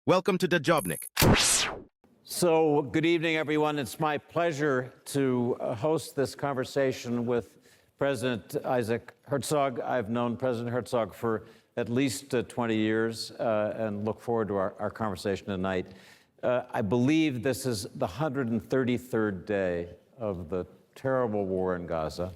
Welcome to Dubrovnik. So, good evening, everyone. It's my pleasure to host this conversation with President Isaac Herzog. I've known President Herzog for at least 20 years and look forward to our conversation tonight. I believe this is the 133rd day of the terrible war in Gaza,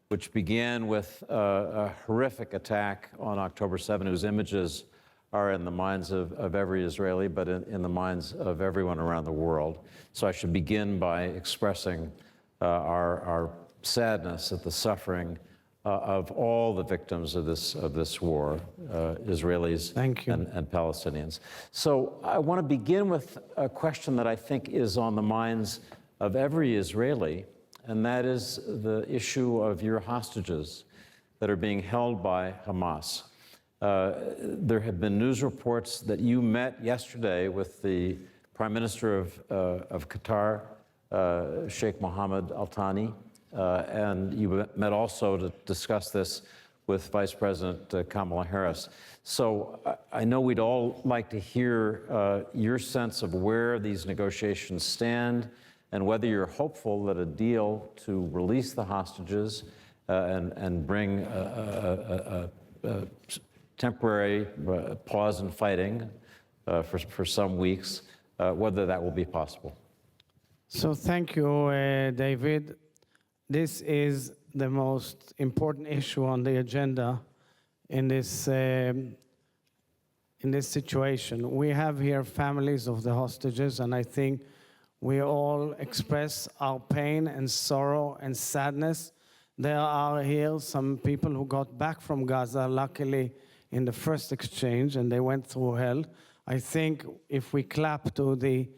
which began with a horrific attack on October 7, whose images are in the minds of every Israeli, but in the minds of everyone around the world. So I should begin by expressing our sadness at the suffering of all the victims of this war, Israelis and Palestinians. So I want to begin with a question that I think is on the minds of every Israeli, and that is the issue of your hostages that are being held by Hamas. There have been news reports that you met yesterday with the Prime Minister of Qatar, Sheikh Mohammed Al Thani, and you met also to discuss this with Vice President Kamala Harris. So I know we'd all like to hear your sense of where these negotiations stand and whether you're hopeful that a deal to release the hostages and bring a temporary pause in fighting for some weeks, whether that will be possible. So thank you, David. This is the most important issue on the agenda in this situation. We have here families of the hostages, and I think we all express our pain and sorrow and sadness. There are here some people who got back from Gaza, luckily, in the first exchange, and they went through hell. I think if we clap to the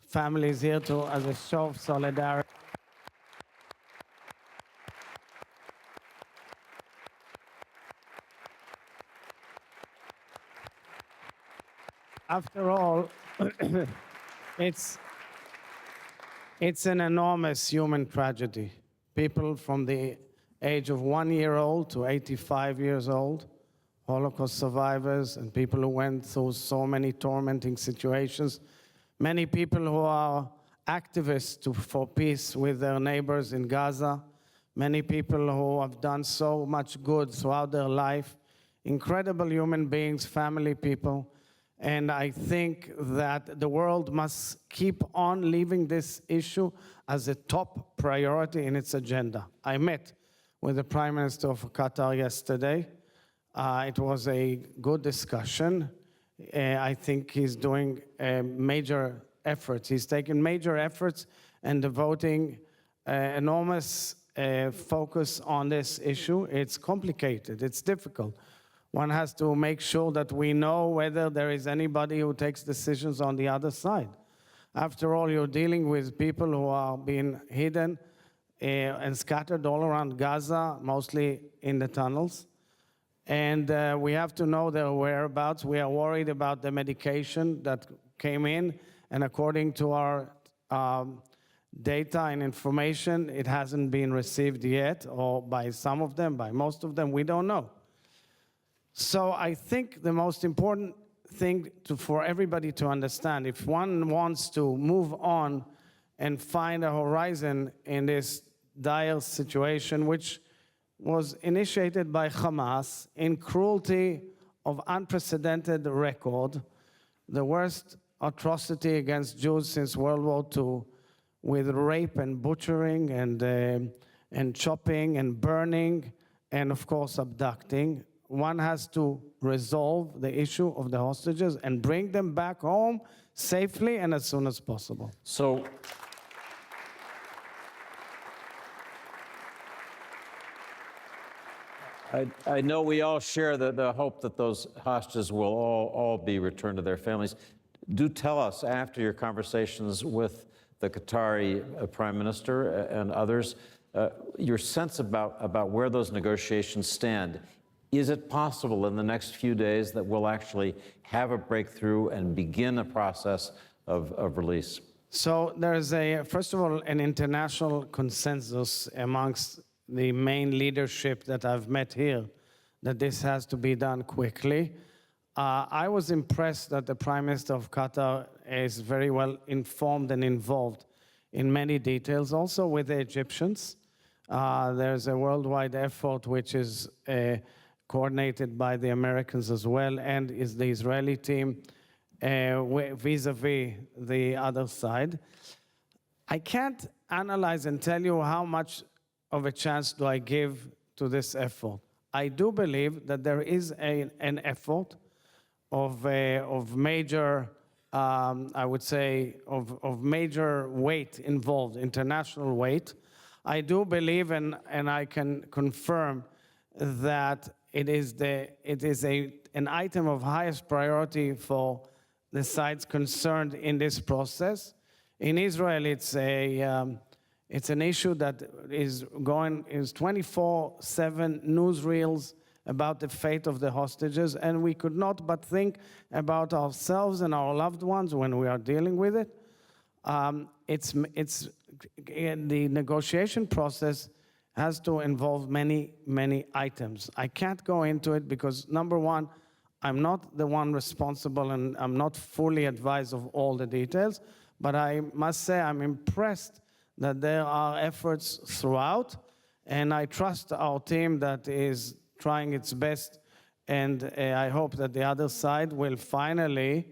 families here as a show of solidarity. After all, it's an enormous human tragedy. People from the age of 1 year old to 85 years old, Holocaust survivors and people who went through so many tormenting situations, many people who are activists for peace with their neighbors in Gaza, many people who have done so much good throughout their life, incredible human beings, family people. And I think that the world must keep on leaving this issue as a top priority in its agenda. I met with the Prime Minister of Qatar yesterday. It was a good discussion. I think he's doing major efforts. He's taken major efforts and devoting enormous focus on this issue. It's complicated. It's difficult. One has to make sure that we know whether there is anybody who takes decisions on the other side. After all, you're dealing with people who are being hidden and scattered all around Gaza, mostly in the tunnels. And we have to know their whereabouts. We are worried about the medication that came in, and according to our data and information, it hasn't been received yet, or by some of them, by most of them, we don't know. So I think the most important thing for everybody to understand, if one wants to move on and find a horizon in this dire situation, which was initiated by Hamas in cruelty of unprecedented record, the worst atrocity against Jews since World War II, with rape and butchering and chopping and burning and, of course, abducting. One has to resolve the issue of the hostages and bring them back home safely and as soon as possible. So, I know we all share the hope that those hostages will all be returned to their families. Do tell us, after your conversations with the Qatari Prime Minister and others, your sense about where those negotiations stand. Is it possible in the next few days that we'll actually have a breakthrough and begin a process of release? So there's first of all, an international consensus amongst the main leadership that I've met here that this has to be done quickly. I was impressed that the Prime Minister of Qatar is very well informed and involved in many details, also with the Egyptians. There's a worldwide effort which is coordinated by the Americans as well, and is the Israeli team vis-a-vis the other side. I can't analyze and tell you how much of a chance do I give to this effort. I do believe that there is an effort of major, I would say, of major weight involved, international weight. I do believe, and I can confirm, that it is an item of highest priority for the sides concerned in this process. In Israel, it's an issue that is 24/7 newsreels about the fate of the hostages, and we could not but think about ourselves and our loved ones when we are dealing with it. The negotiation process has to involve many, many items. I can't go into it because, number one, I'm not the one responsible and I'm not fully advised of all the details, but I must say I'm impressed that there are efforts throughout, and I trust our team that is trying its best, and I hope that the other side will finally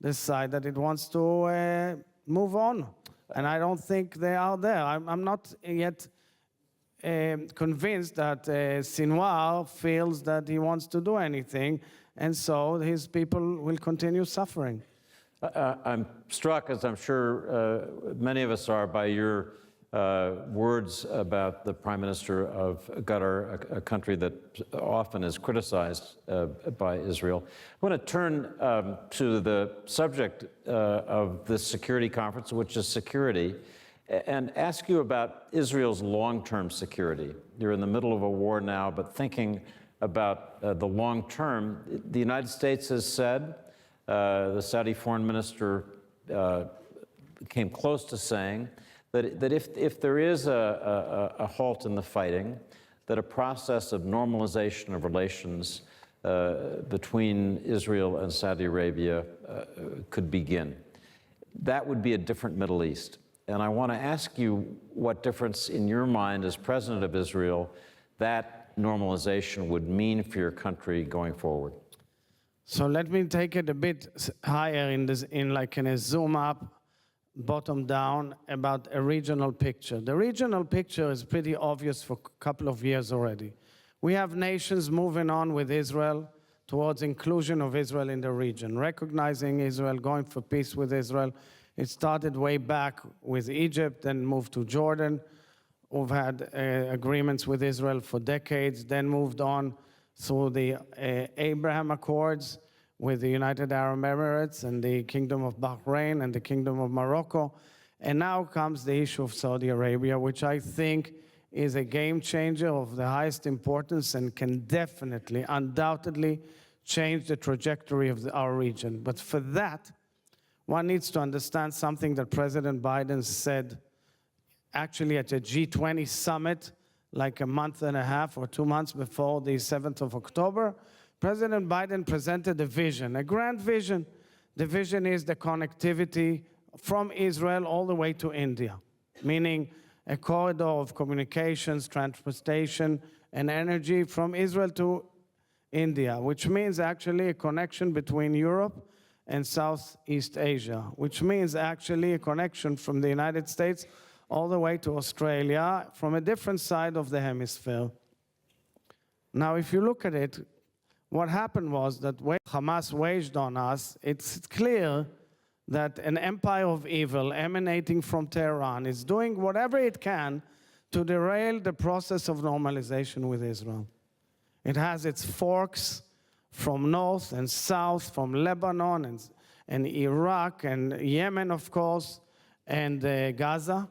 decide that it wants to move on. And I don't think they are there. I'm not yet convinced that Sinwar feels that he wants to do anything, and so his people will continue suffering. I'm struck, as I'm sure many of us are, by your words about the Prime Minister of Qatar, a country that often is criticized by Israel. I want to turn to the subject of this security conference, which is security, and ask you about Israel's long-term security. You're in the middle of a war now, but thinking about the long term, the United States has said, the Saudi foreign minister came close to saying that if there is a halt in the fighting, that a process of normalization of relations between Israel and Saudi Arabia could begin. That would be a different Middle East. And I want to ask you what difference in your mind as president of Israel that normalization would mean for your country going forward. So let me take it a bit higher in a zoom up, bottom down, about a regional picture. The regional picture is pretty obvious for a couple of years already. We have nations moving on with Israel towards inclusion of Israel in the region, recognizing Israel, going for peace with Israel. It started way back with Egypt, then moved to Jordan. We've had agreements with Israel for decades, then moved on through the Abraham Accords with the United Arab Emirates and the Kingdom of Bahrain and the Kingdom of Morocco. And now comes the issue of Saudi Arabia, which I think is a game changer of the highest importance and can definitely, undoubtedly, change the trajectory of our region. But for that, one needs to understand something that President Biden said actually at a G20 summit like a month and a half or 2 months before the 7th of October. President Biden presented a vision, a grand vision. The vision is the connectivity from Israel all the way to India, meaning a corridor of communications, transportation, and energy from Israel to India, which means actually a connection between Europe and Southeast Asia, which means actually a connection from the United States all the way to Australia from a different side of the hemisphere. Now, if you look at it, what happened was that when Hamas waged on us, it's clear that an empire of evil emanating from Tehran is doing whatever it can to derail the process of normalization with Israel. It has its forks from north and south, from Lebanon and Iraq and Yemen, of course, and Gaza.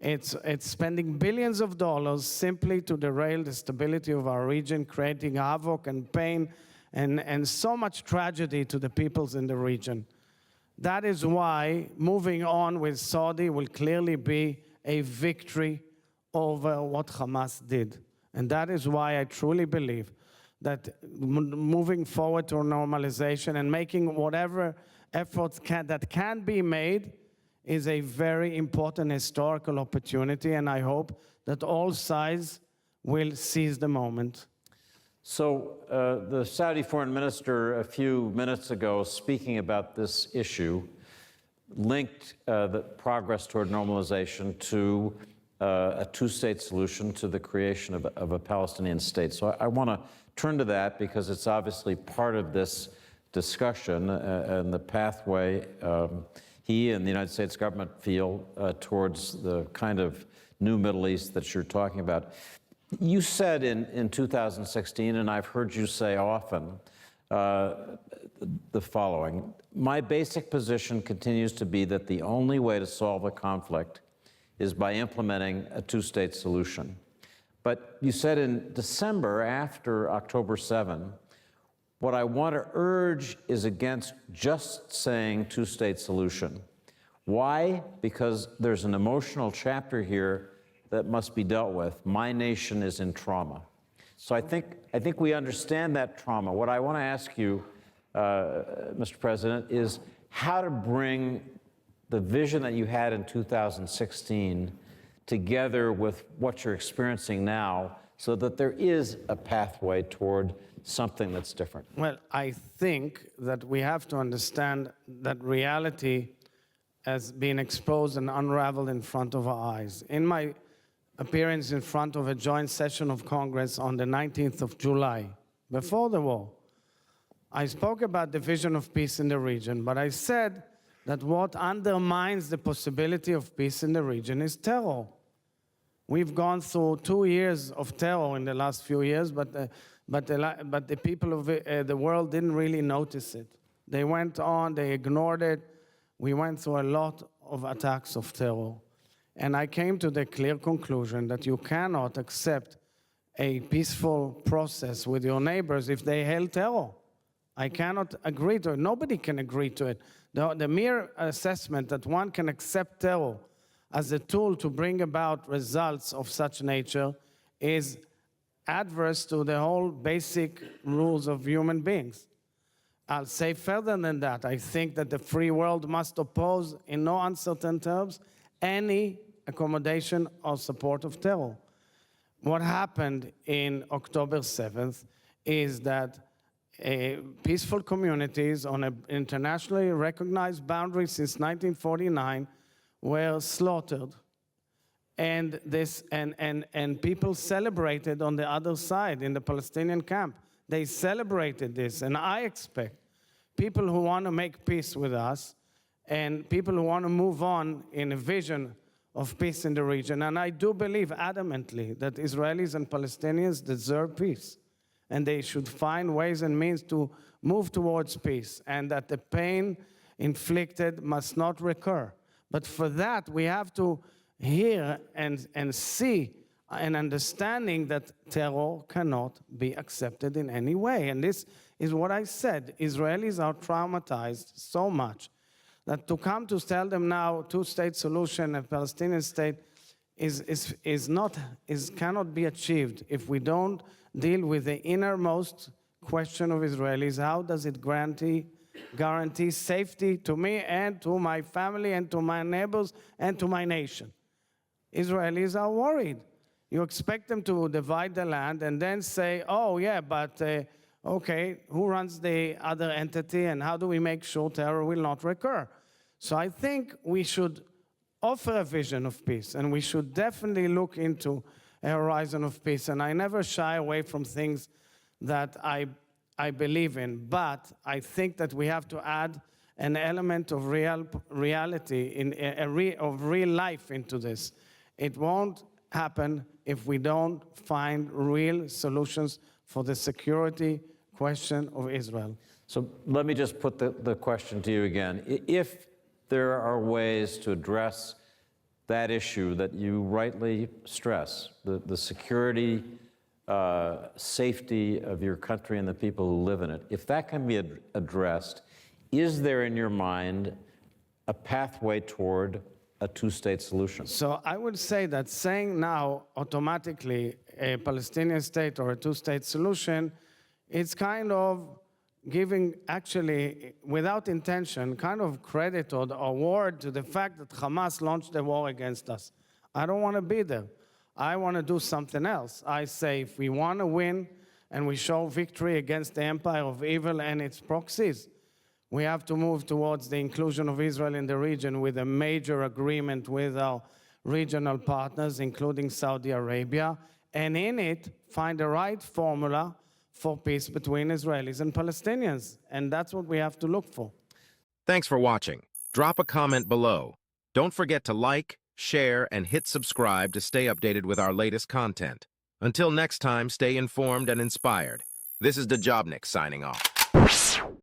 It's spending billions of dollars simply to derail the stability of our region, creating havoc and pain and so much tragedy to the peoples in the region. That is why moving on with Saudi will clearly be a victory over what Hamas did. And that is why I truly believe that moving forward to normalization and making whatever efforts that can be made is a very important historical opportunity, and I hope that all sides will seize the moment. So the Saudi foreign minister a few minutes ago, speaking about this issue, linked the progress toward normalization to a two-state solution, to the creation of a Palestinian state. So I want to turn to that because it's obviously part of this discussion and the pathway he and the United States government feel towards the kind of new Middle East that you're talking about. You said in 2016, and I've heard you say often, the following: my basic position continues to be that the only way to solve the conflict is by implementing a two-state solution. But you said in December, after October 7, what I want to urge is against just saying two-state solution. Why? Because there's an emotional chapter here that must be dealt with. My nation is in trauma. So I think we understand that trauma. What I want to ask you, Mr. President, is how to bring the vision that you had in 2016 together with what you're experiencing now so that there is a pathway toward something that's different. Well, I think that we have to understand that reality has been exposed and unraveled in front of our eyes. In my appearance in front of a joint session of Congress on the 19th of July, before the war, I spoke about the vision of peace in the region, but I said that what undermines the possibility of peace in the region is terror. We've gone through 2 years of terror in the last few years, but the people of the world didn't really notice it. They went on, they ignored it. We went through a lot of attacks of terror. And I came to the clear conclusion that you cannot accept a peaceful process with your neighbors if they hail terror. I cannot agree to it. Nobody can agree to it. The mere assessment that one can accept terror as a tool to bring about results of such nature is adverse to the whole basic rules of human beings. I'll say further than that. I think that the free world must oppose, in no uncertain terms, any accommodation or support of terror. What happened in October 7th is that peaceful communities on an internationally recognized boundary since 1949 were slaughtered. And people celebrated on the other side in the Palestinian camp. They celebrated this, and I expect people who want to make peace with us and people who want to move on in a vision of peace in the region. And I do believe adamantly that Israelis and Palestinians deserve peace, and they should find ways and means to move towards peace, and that the pain inflicted must not recur. But for that, we have to hear and see an understanding that terror cannot be accepted in any way. And this is what I said. Israelis are traumatized so much that to come to tell them now two-state solution, a Palestinian state, cannot be achieved if we don't deal with the innermost question of Israelis. How does it guarantee safety to me and to my family and to my neighbors and to my nation? Israelis are worried. You expect them to divide the land and then say, oh yeah, but okay, who runs the other entity and how do we make sure terror will not recur? So I think we should offer a vision of peace, and we should definitely look into a horizon of peace. And I never shy away from things that I believe in, but I think that we have to add an element of reality, of real life into this. It won't happen if we don't find real solutions for the security question of Israel. So let me just put the question to you again. If there are ways to address that issue that you rightly stress, the security, safety of your country and the people who live in it, if that can be addressed, is there in your mind a pathway toward a two-state solution? So I would say that saying now automatically a Palestinian state or a two-state solution it's kind of giving, actually, without intention, kind of credit or award to the fact that Hamas launched a war against us. I don't want to be there. I want to do something else. I say if we want to win and we show victory against the empire of evil and its proxies, we have to move towards the inclusion of Israel in the region with a major agreement with our regional partners, including Saudi Arabia, and in it, find the right formula for peace between Israelis and Palestinians. And that's what we have to look for. Thanks for watching. Drop a comment below. Don't forget to like, share, and hit subscribe to stay updated with our latest content. Until next time, stay informed and inspired. This is Dejobnik signing off.